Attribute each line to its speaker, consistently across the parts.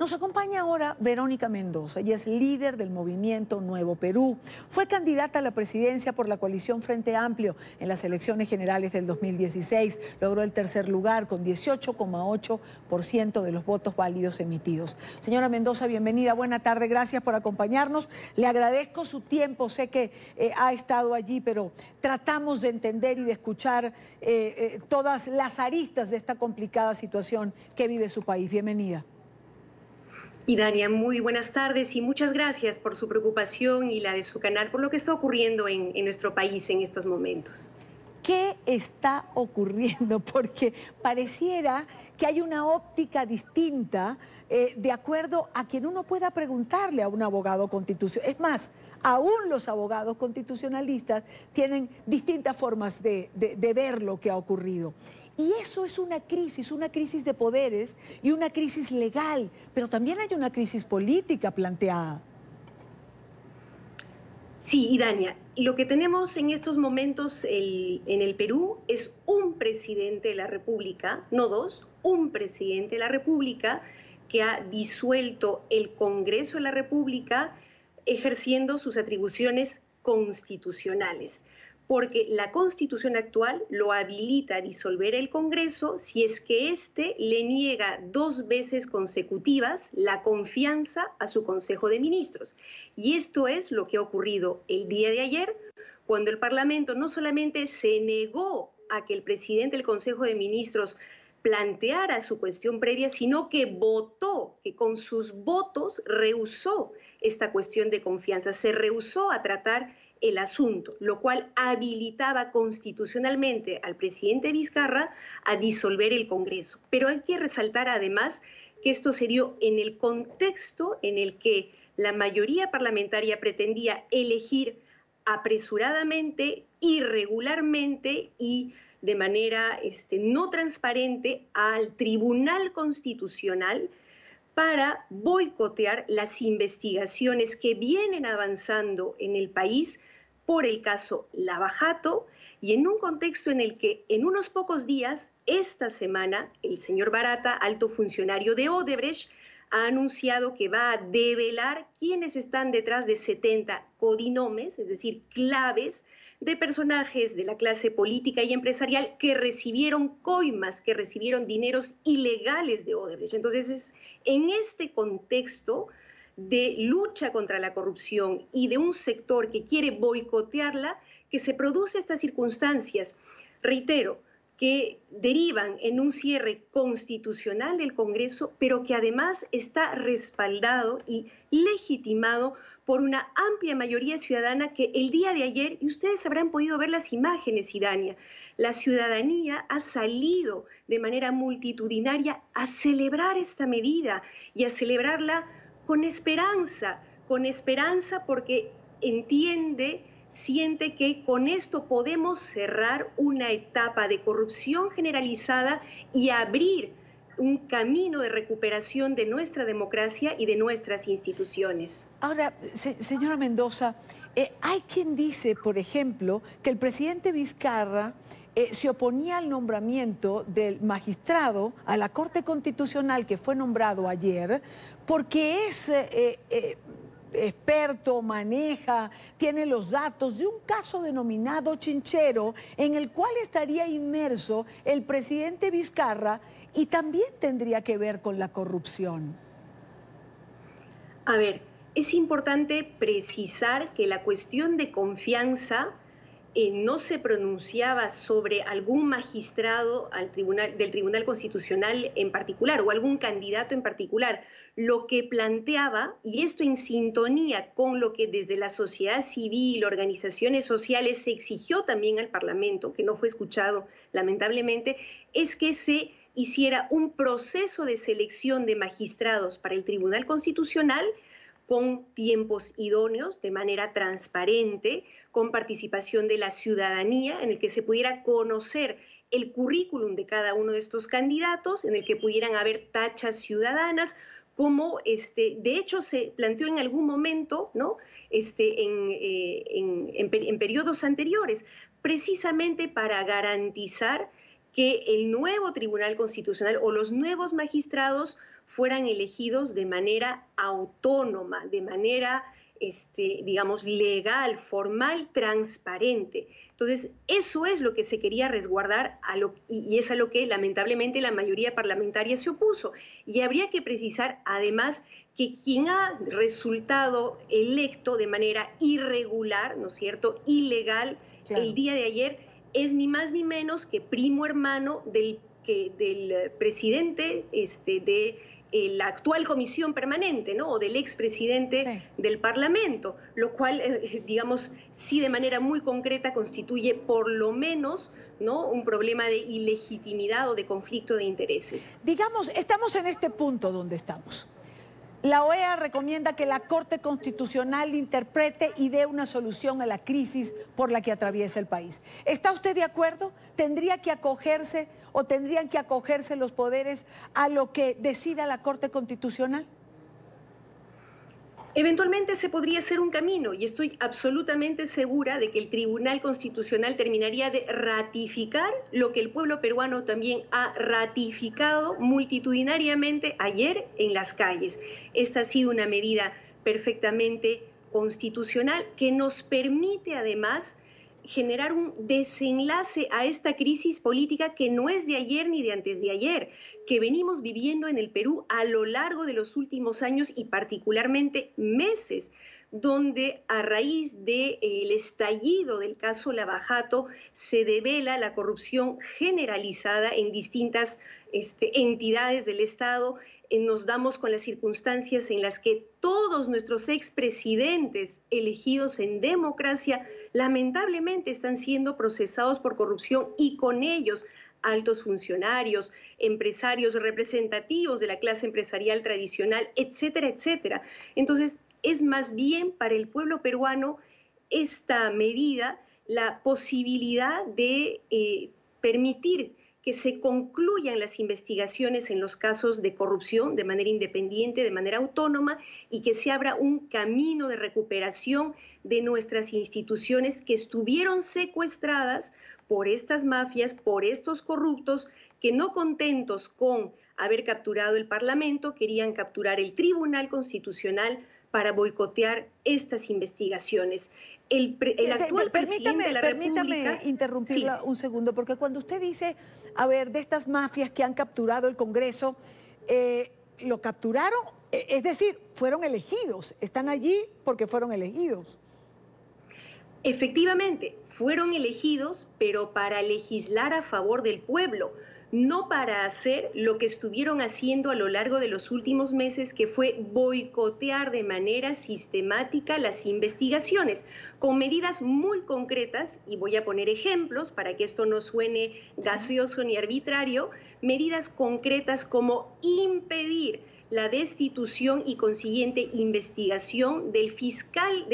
Speaker 1: Nos acompaña ahora Verónica Mendoza. Ella es líder del movimiento Nuevo Perú. Fue candidata a la presidencia por la coalición Frente Amplio en las elecciones generales del 2016. Logró el tercer lugar con 18,8% de los votos válidos emitidos. Señora Mendoza, bienvenida. Buena tarde. Gracias por acompañarnos. Le agradezco su tiempo. Sé que ha estado allí, pero tratamos de entender y de escuchar todas las aristas de esta complicada situación que vive su país. Bienvenida.
Speaker 2: Y Dania, muy buenas tardes y muchas gracias por su preocupación y la de su canal por lo que está ocurriendo en nuestro país en estos momentos.
Speaker 1: ¿Qué está ocurriendo? Porque pareciera que hay una óptica distinta de acuerdo a quien uno pueda preguntarle a un abogado constitucional. Es más, aún los abogados constitucionalistas tienen distintas formas de ver lo que ha ocurrido. Y eso es una crisis de poderes y una crisis legal, pero también hay una crisis política planteada.
Speaker 2: Sí, Dania, lo que tenemos en estos momentos en el Perú es un presidente de la República, no dos, un presidente de la República que ha disuelto el Congreso de la República ejerciendo sus atribuciones constitucionales, porque la Constitución actual lo habilita a disolver el Congreso si es que éste le niega 2 veces consecutivas la confianza a su Consejo de Ministros. Y esto es lo que ha ocurrido el día de ayer, cuando el Parlamento no solamente se negó a que el presidente del Consejo de Ministros planteara su cuestión previa, sino que votó, que con sus votos rehusó esta cuestión de confianza, se rehusó a tratar el asunto, lo cual habilitaba constitucionalmente al presidente Vizcarra a disolver el Congreso. Pero hay que resaltar además que esto se dio en el contexto en el que la mayoría parlamentaria pretendía elegir apresuradamente, irregularmente y de manera no transparente al Tribunal Constitucional para boicotear las investigaciones que vienen avanzando en el país por el caso Lava Jato, y en un contexto en el que en unos pocos días, esta semana, el señor Barata, alto funcionario de Odebrecht, ha anunciado que va a develar quiénes están detrás de 70 codinomes, es decir, claves de personajes de la clase política y empresarial que recibieron coimas, que recibieron dineros ilegales de Odebrecht. Entonces, es en este contexto de lucha contra la corrupción y de un sector que quiere boicotearla, que se producen estas circunstancias, reitero, que derivan en un cierre constitucional del Congreso, pero que además está respaldado y legitimado por una amplia mayoría ciudadana que el día de ayer, y ustedes habrán podido ver las imágenes, Idania, la ciudadanía ha salido de manera multitudinaria a celebrar esta medida y a celebrarla con esperanza porque siente que con esto podemos cerrar una etapa de corrupción generalizada y abrir un camino de recuperación de nuestra democracia y de nuestras instituciones.
Speaker 1: Ahora, señora Mendoza, hay quien dice, por ejemplo, que el presidente Vizcarra se oponía al nombramiento del magistrado a la Corte Constitucional que fue nombrado ayer porque es experto, maneja, tiene los datos de un caso denominado Chinchero en el cual estaría inmerso el presidente Vizcarra y también tendría que ver con la corrupción.
Speaker 2: A ver, es importante precisar que la cuestión de confianza no se pronunciaba sobre algún magistrado del Tribunal Constitucional en particular o algún candidato en particular. Lo que planteaba, y esto en sintonía con lo que desde la sociedad civil, organizaciones sociales, se exigió también al Parlamento, que no fue escuchado lamentablemente, es que se hiciera un proceso de selección de magistrados para el Tribunal Constitucional con tiempos idóneos, de manera transparente, con participación de la ciudadanía, en el que se pudiera conocer el currículum de cada uno de estos candidatos, en el que pudieran haber tachas ciudadanas, como de hecho se planteó en algún momento, ¿no? En periodos anteriores, precisamente para garantizar que el nuevo Tribunal Constitucional o los nuevos magistrados fueran elegidos de manera autónoma, de manera, digamos, legal, formal, transparente. Entonces, eso es lo que se quería resguardar y es a lo que lamentablemente la mayoría parlamentaria se opuso. Y habría que precisar, además, que quien ha resultado electo de manera irregular, ¿no es cierto?, ilegal, claro, el día de ayer, es ni más ni menos que primo hermano del presidente de la actual comisión permanente, ¿no?, o del expresidente del Parlamento, lo cual, digamos, sí de manera muy concreta constituye por lo menos, ¿no?, un problema de ilegitimidad o de conflicto de intereses.
Speaker 1: Digamos, estamos en este punto donde estamos. La OEA recomienda que la Corte Constitucional interprete y dé una solución a la crisis por la que atraviesa el país. ¿Está usted de acuerdo? ¿Tendría que acogerse o tendrían que acogerse los poderes a lo que decida la Corte Constitucional?
Speaker 2: Eventualmente se podría hacer un camino y estoy absolutamente segura de que el Tribunal Constitucional terminaría de ratificar lo que el pueblo peruano también ha ratificado multitudinariamente ayer en las calles. Esta ha sido una medida perfectamente constitucional que nos permite además generar un desenlace a esta crisis política que no es de ayer ni de antes de ayer, que venimos viviendo en el Perú a lo largo de los últimos años y particularmente meses, donde a raíz del estallido del caso Lava Jato se devela la corrupción generalizada en distintas entidades del Estado. Nos damos con las circunstancias en las que todos nuestros expresidentes elegidos en democracia lamentablemente están siendo procesados por corrupción y con ellos altos funcionarios, empresarios representativos de la clase empresarial tradicional, etcétera, etcétera. Entonces, es más bien para el pueblo peruano esta medida la posibilidad de permitir que se concluyan las investigaciones en los casos de corrupción de manera independiente, de manera autónoma, y que se abra un camino de recuperación de nuestras instituciones que estuvieron secuestradas por estas mafias, por estos corruptos, que no contentos con haber capturado el Parlamento, querían capturar el Tribunal Constitucional para boicotear estas investigaciones. El actual presidente de la República...
Speaker 1: Permítame interrumpirla un segundo, porque cuando usted dice, a ver, de estas mafias que han capturado el Congreso, ¿lo capturaron? Es decir, fueron elegidos, están allí porque fueron elegidos.
Speaker 2: Efectivamente, fueron elegidos, pero para legislar a favor del pueblo, no para hacer lo que estuvieron haciendo a lo largo de los últimos meses, que fue boicotear de manera sistemática las investigaciones, con medidas muy concretas, y voy a poner ejemplos para que esto no suene gaseoso ni arbitrario, medidas concretas como impedir la destitución y consiguiente investigación del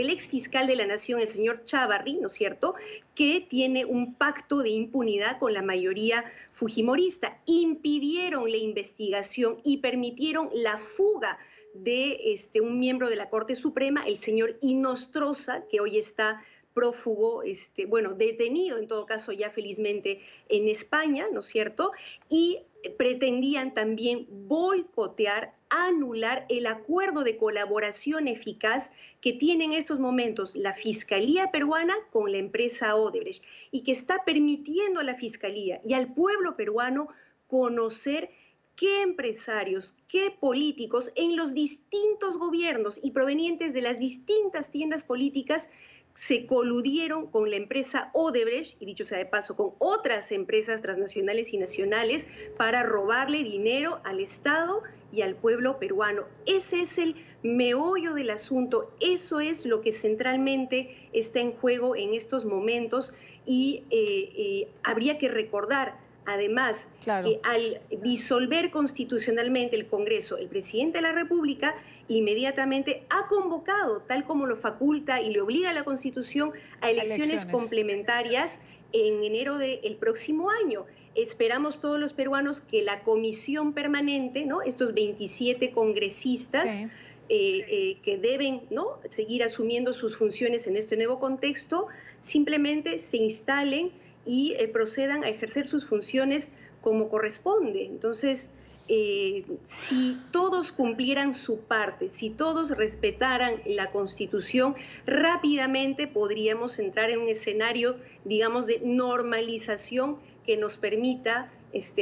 Speaker 2: exfiscal de la Nación, el señor Chávarri, ¿no es cierto?, que tiene un pacto de impunidad con la mayoría fujimorista. Impidieron la investigación y permitieron la fuga de un miembro de la Corte Suprema, el señor Inostroza, que hoy está prófugo, detenido en todo caso ya felizmente en España, ¿no es cierto?, y pretendían también boicotear, anular el acuerdo de colaboración eficaz que tiene en estos momentos la Fiscalía peruana con la empresa Odebrecht y que está permitiendo a la Fiscalía y al pueblo peruano conocer qué empresarios, qué políticos en los distintos gobiernos y provenientes de las distintas tiendas políticas se coludieron con la empresa Odebrecht, y dicho sea de paso, con otras empresas transnacionales y nacionales, para robarle dinero al Estado y al pueblo peruano. Ese es el meollo del asunto, eso es lo que centralmente está en juego en estos momentos, y habría que recordar, además, que al disolver constitucionalmente el Congreso, el presidente de la República inmediatamente ha convocado, tal como lo faculta y le obliga a la Constitución, a elecciones complementarias en enero del próximo año. Esperamos todos los peruanos que la comisión permanente, ¿no?, estos 27 congresistas que deben, ¿no?, seguir asumiendo sus funciones en este nuevo contexto, simplemente se instalen y procedan a ejercer sus funciones como corresponde. Entonces, si todos cumplieran su parte, si todos respetaran la Constitución, rápidamente podríamos entrar en un escenario, digamos, de normalización que nos permita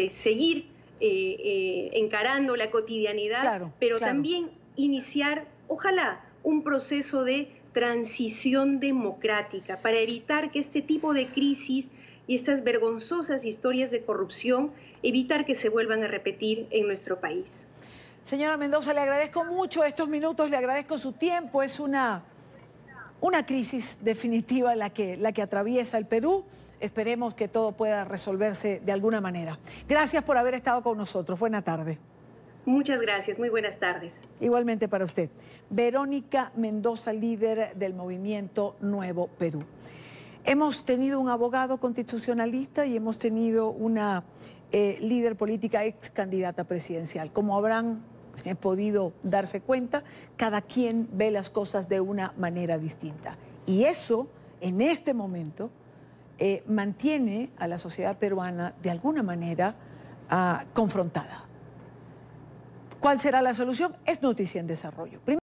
Speaker 2: seguir encarando la cotidianidad,
Speaker 1: claro,
Speaker 2: pero
Speaker 1: claro.
Speaker 2: también iniciar, ojalá, un proceso de transición democrática para evitar que este tipo de crisis y estas vergonzosas historias de corrupción, evitar que se vuelvan a repetir en nuestro país.
Speaker 1: Señora Mendoza, le agradezco mucho estos minutos, le agradezco su tiempo. Es una crisis definitiva la que atraviesa el Perú. Esperemos que todo pueda resolverse de alguna manera. Gracias por haber estado con nosotros. Buena tarde.
Speaker 2: Muchas gracias, muy buenas tardes.
Speaker 1: Igualmente para usted. Verónica Mendoza, líder del movimiento Nuevo Perú. Hemos tenido un abogado constitucionalista y hemos tenido una líder política ex candidata presidencial. Como habrán podido darse cuenta, cada quien ve las cosas de una manera distinta. Y eso, en este momento, mantiene a la sociedad peruana de alguna manera confrontada. ¿Cuál será la solución? Es noticia en desarrollo.